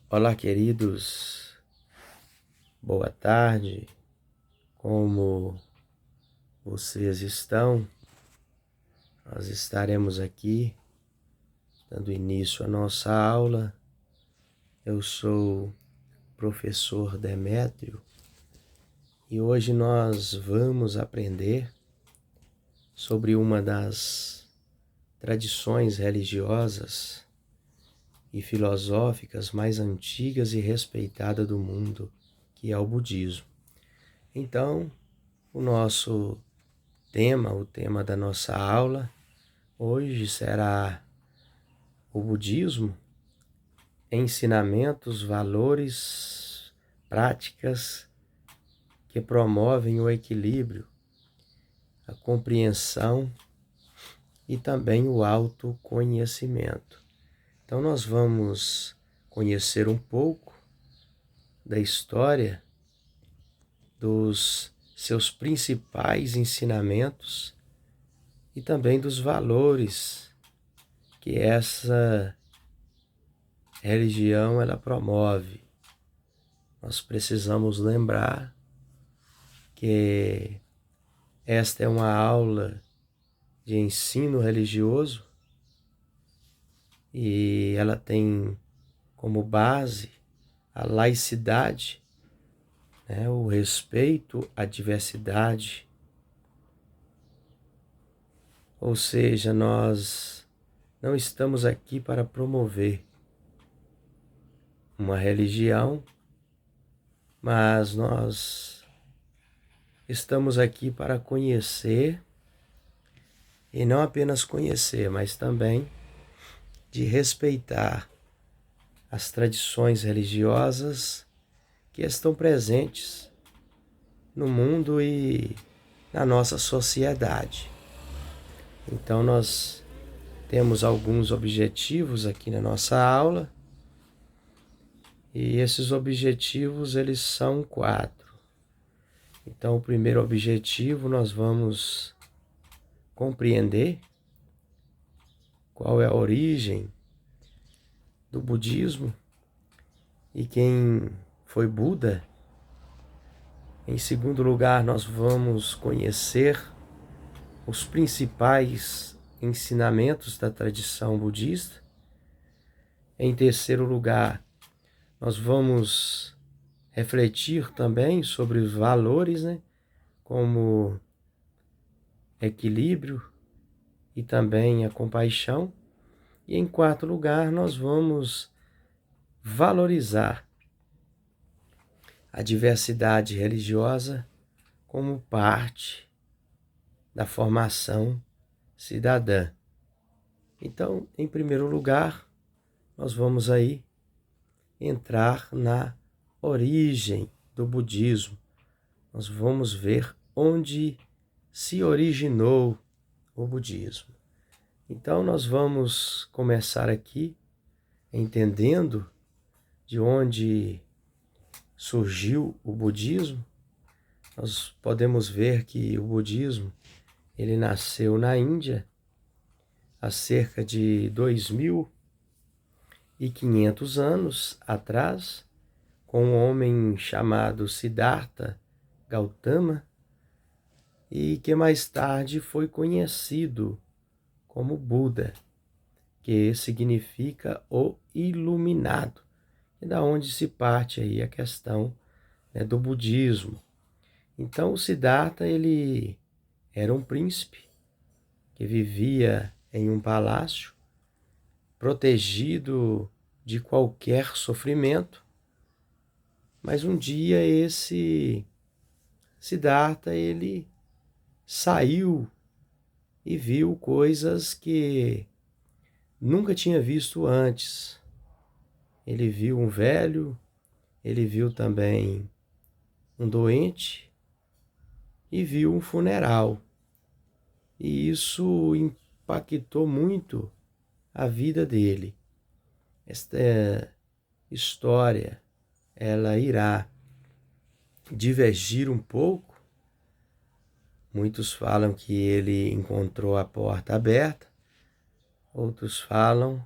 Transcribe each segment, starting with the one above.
Olá, queridos, boa tarde, como vocês estão? Nós estaremos aqui dando início à nossa aula. Eu sou o professor Demétrio e hoje nós vamos aprender sobre uma das tradições religiosas e filosóficas mais antigas e respeitadas do mundo, que é o budismo. Então, o nosso tema, o tema da nossa aula hoje será o budismo, ensinamentos, valores, práticas que promovem o equilíbrio, a compreensão e também o autoconhecimento. Então nós vamos conhecer um pouco da história dos seus principais ensinamentos e também dos valores que essa religião ela promove. Nós precisamos lembrar que esta é uma aula de ensino religioso e ela tem como base a laicidade, o respeito à diversidade. Ou seja, nós não estamos aqui para promover uma religião, mas nós estamos aqui para conhecer, e não apenas conhecer, mas também de respeitar as tradições religiosas que estão presentes no mundo e na nossa sociedade. Então nós temos alguns objetivos aqui na nossa aula, e esses objetivos eles são 4. Então o primeiro objetivo nós vamos compreender qual é a origem do budismo e quem foi Buda. Em segundo lugar, nós vamos conhecer os principais ensinamentos da tradição budista. Em terceiro lugar, nós vamos refletir também sobre os valores, como equilíbrio e também a compaixão. E em quarto lugar, nós vamos valorizar a diversidade religiosa como parte da formação cidadã. Então, em primeiro lugar, nós vamos aí entrar na origem do budismo. Nós vamos ver onde se originou o budismo. Então nós vamos começar aqui entendendo de onde surgiu o budismo. Nós podemos ver que o budismo ele nasceu na Índia há cerca de 2.500 anos atrás, com um homem chamado Siddhartha Gautama, e que mais tarde foi conhecido como Buda, que significa o iluminado, e da onde se parte aí a questão do budismo. Então o Siddhartha ele era um príncipe que vivia em um palácio, protegido de qualquer sofrimento, mas um dia esse Siddhartha ele saiu e viu coisas que nunca tinha visto antes. Ele viu um velho, ele viu também um doente e viu um funeral. E isso impactou muito a vida dele. Esta história, ela irá divergir um pouco. Muitos falam que ele encontrou a porta aberta, outros falam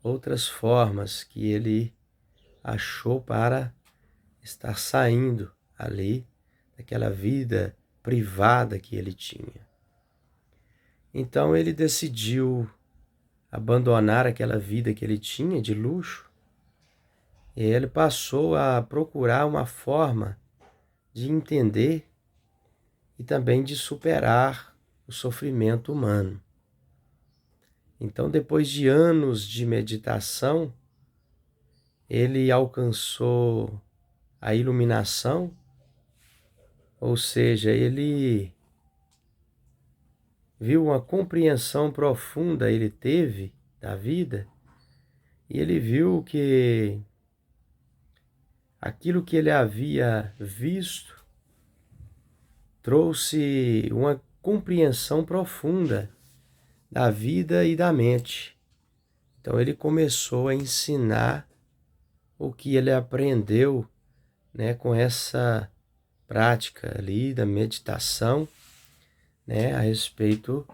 outras formas que ele achou para estar saindo ali daquela vida privada que ele tinha. Então ele decidiu abandonar aquela vida que ele tinha de luxo e ele passou a procurar uma forma de entender e também de superar o sofrimento humano. Então, depois de anos de meditação, ele alcançou a iluminação, ou seja, ele viu uma compreensão profunda, ele teve da vida, e ele viu que aquilo que ele havia visto trouxe uma compreensão profunda da vida e da mente. Então ele começou a ensinar o que ele aprendeu, né, com essa prática ali da meditação, né, a respeito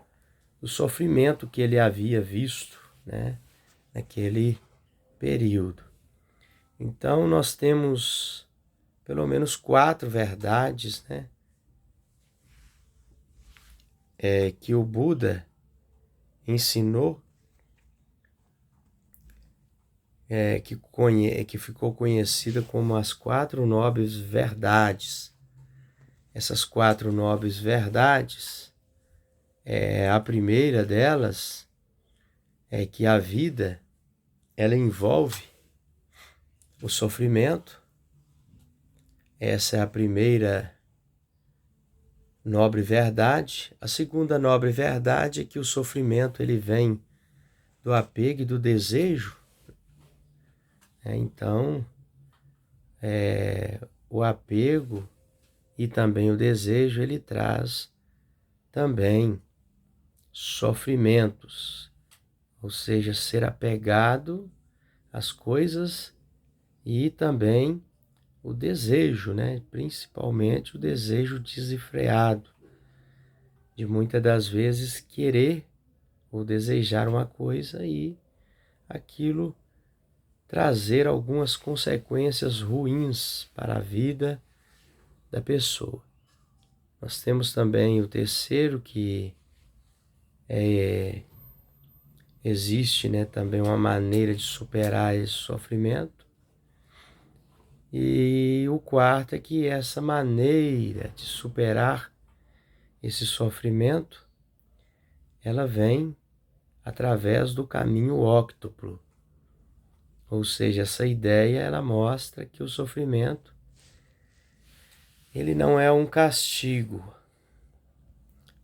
do sofrimento que ele havia visto, né, naquele período. Então nós temos pelo menos 4 verdades, né, que o Buda ensinou, que ficou conhecida como as 4 nobres verdades. Essas 4 nobres verdades, a primeira delas é que a vida, ela envolve o sofrimento. Essa é a primeira nobre verdade. A segunda nobre verdade é que o sofrimento ele vem do apego e do desejo. Então, o apego e também o desejo, ele traz também sofrimentos, ou seja, ser apegado às coisas e também o desejo, né? Principalmente o desejo desenfreado, de muitas das vezes querer ou desejar uma coisa e aquilo trazer algumas consequências ruins para a vida da pessoa. Nós temos também o terceiro, que existe, né, também uma maneira de superar esse sofrimento. E o quarto é que essa maneira de superar esse sofrimento, ela vem através do caminho óctuplo. Ou seja, essa ideia ela mostra que o sofrimento ele não é um castigo,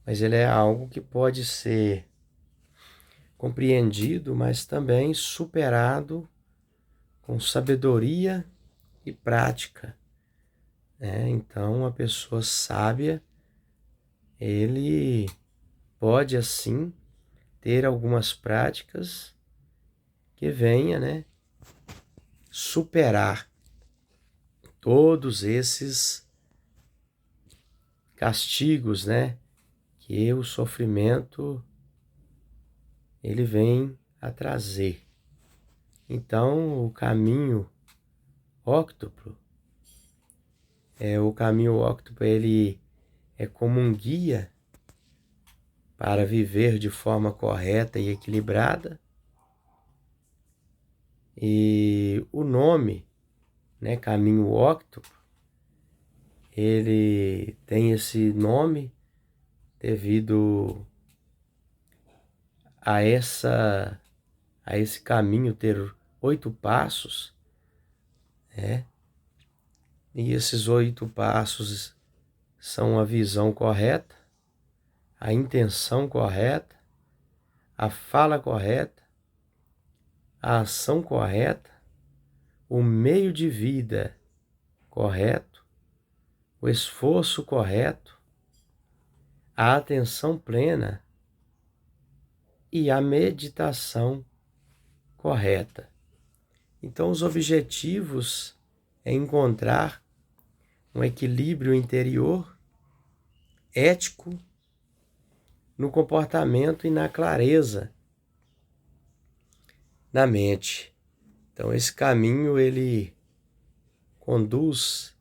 mas ele é algo que pode ser compreendido, mas também superado com sabedoria e prática. Então, a pessoa sábia, ele pode assim ter algumas práticas que venha, né, superar todos esses castigos, né, que o sofrimento ele vem a trazer. Então, o caminho óctuplo, ele é como um guia para viver de forma correta e equilibrada. E o nome, né, caminho óctuplo, ele tem esse nome devido a esse caminho ter 8 passos, né? E esses 8 passos são a visão correta, a intenção correta, a fala correta, a ação correta, o meio de vida correto, o esforço correto, a atenção plena e a meditação correta. Então, os objetivos é encontrar um equilíbrio interior, ético, no comportamento e na clareza na mente. Então, esse caminho ele conduz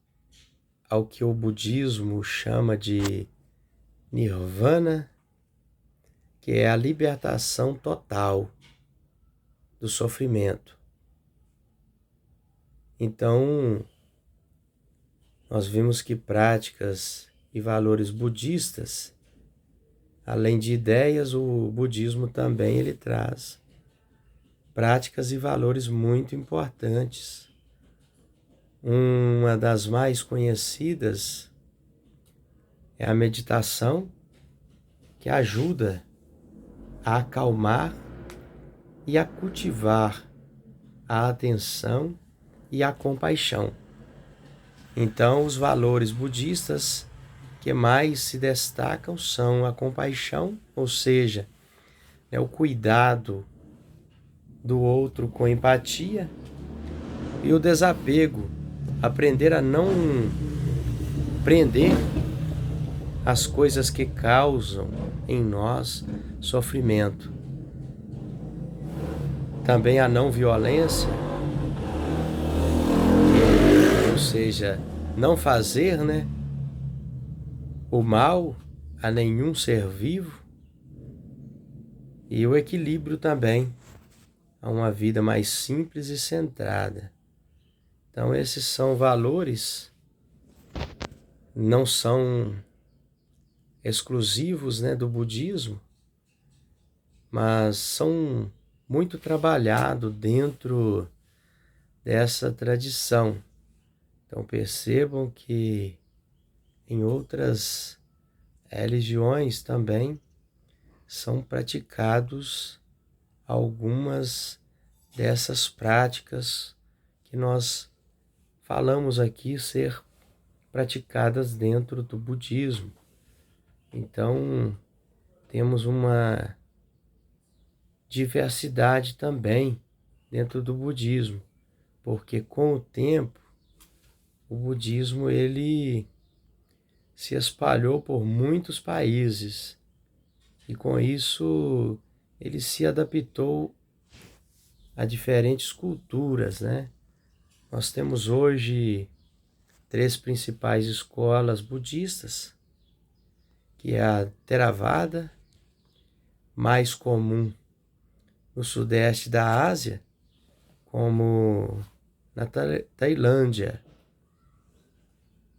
ao que o budismo chama de nirvana, que é a libertação total do sofrimento. Então, nós vimos que práticas e valores budistas, além de ideias, o budismo também ele traz práticas e valores muito importantes. Uma das mais conhecidas é a meditação, que ajuda a acalmar e a cultivar a atenção e a compaixão. Então, os valores budistas que mais se destacam são a compaixão, ou seja, o cuidado do outro com empatia, e o desapego, aprender a não prender as coisas que causam em nós sofrimento. Também a não violência, ou seja, não fazer, o mal a nenhum ser vivo, e o equilíbrio também, a uma vida mais simples e centrada. Então esses são valores, não são exclusivos do budismo, mas são muito trabalhados dentro dessa tradição. Então percebam que em outras religiões também são praticados algumas dessas práticas que nós falamos aqui ser praticadas dentro do budismo. Então, temos uma diversidade também dentro do budismo, porque com o tempo o budismo ele se espalhou por muitos países e com isso ele se adaptou a diferentes culturas, Nós temos hoje 3 principais escolas budistas, que é a Theravada, mais comum no sudeste da Ásia, como na Tailândia.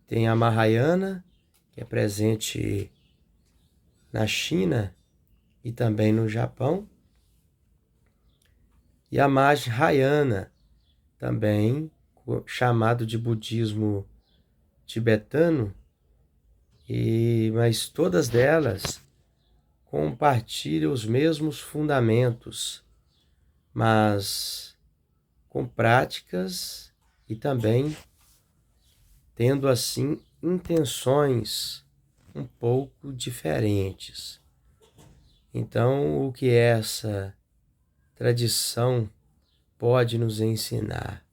Tem a Mahayana, que é presente na China e também no Japão. E a Mahayana, também chamado de budismo tibetano, mas todas delas compartilham os mesmos fundamentos, mas com práticas e também tendo assim intenções um pouco diferentes. Então, o que essa tradição pode nos ensinar?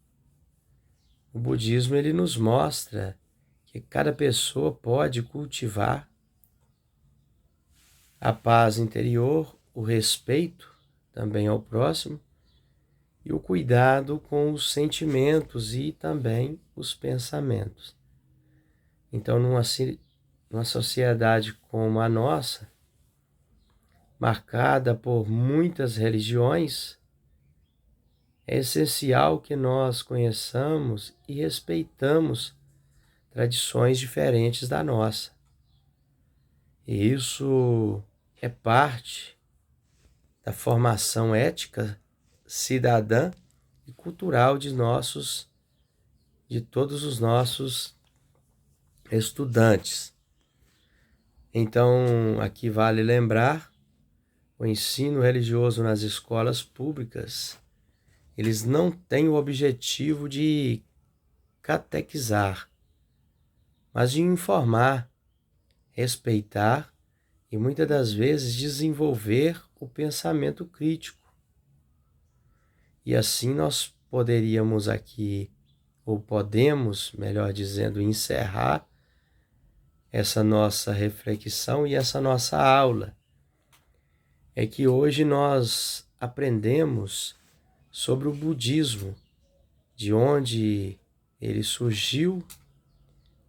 O budismo ele nos mostra que cada pessoa pode cultivar a paz interior, o respeito também ao próximo e o cuidado com os sentimentos e também os pensamentos. Então, numa sociedade como a nossa, marcada por muitas religiões, é essencial que nós conheçamos e respeitamos tradições diferentes da nossa. E isso é parte da formação ética, cidadã e cultural de todos os nossos estudantes. Então, aqui vale lembrar, o ensino religioso nas escolas públicas, eles não têm o objetivo de catequizar, mas de informar, respeitar e muitas das vezes desenvolver o pensamento crítico. E assim nós poderíamos aqui, ou podemos, melhor dizendo, encerrar essa nossa reflexão e essa nossa aula. É que hoje nós aprendemos sobre o budismo, de onde ele surgiu,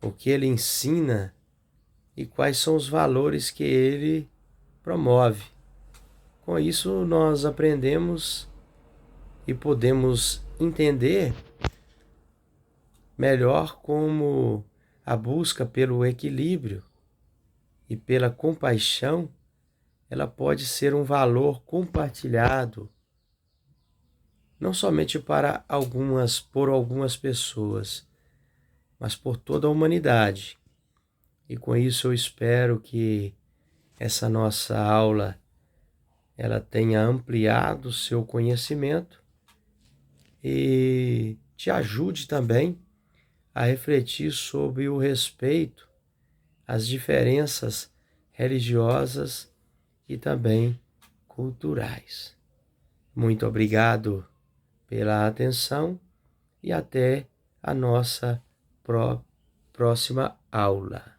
o que ele ensina e quais são os valores que ele promove. Com isso, nós aprendemos e podemos entender melhor como a busca pelo equilíbrio e pela compaixão, ela pode ser um valor compartilhado, não somente por algumas pessoas, mas por toda a humanidade. E com isso eu espero que essa nossa aula ela tenha ampliado o seu conhecimento e te ajude também a refletir sobre o respeito às diferenças religiosas e também culturais. Muito obrigado pela atenção e até a nossa próxima aula.